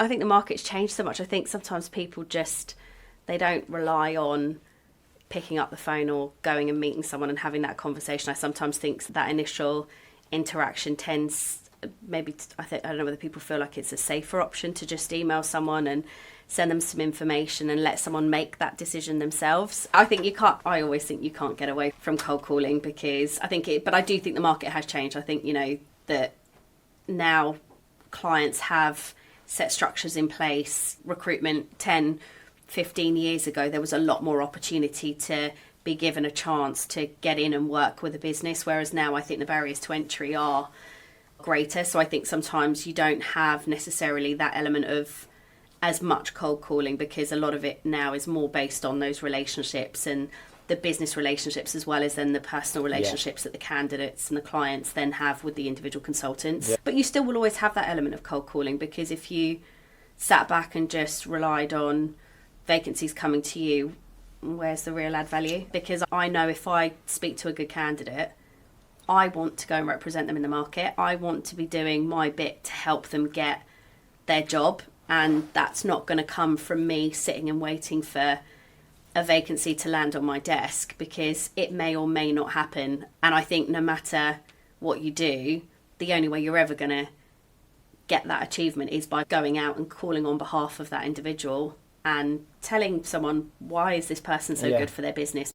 I think the market's changed so much. I think sometimes people they don't rely on picking up the phone or going and meeting someone and having that conversation. I sometimes think that initial interaction tends, I don't know whether people feel like it's a safer option to just email someone and send them some information and let someone make that decision themselves. I always think you can't get away from cold calling, because but I do think the market has changed. I think, that now clients have set structures in place. Recruitment 10, 15 years ago, there was a lot more opportunity to be given a chance to get in and work with a business, whereas now I think the barriers to entry are greater. So I think sometimes you don't have necessarily that element of as much cold calling, because a lot of it now is more based on those relationships and the business relationships, as well as then the personal relationships that the candidates and the clients then have with the individual consultants. Yeah. But you still will always have that element of cold calling, because if you sat back and just relied on vacancies coming to you, where's the real add value? Because I know if I speak to a good candidate, I want to go and represent them in the market. I want to be doing my bit to help them get their job. And that's not going to come from me sitting and waiting for a vacancy to land on my desk, because it may or may not happen. And I think no matter what you do, the only way you're ever going to get that achievement is by going out and calling on behalf of that individual and telling someone, why is this person so good for their business?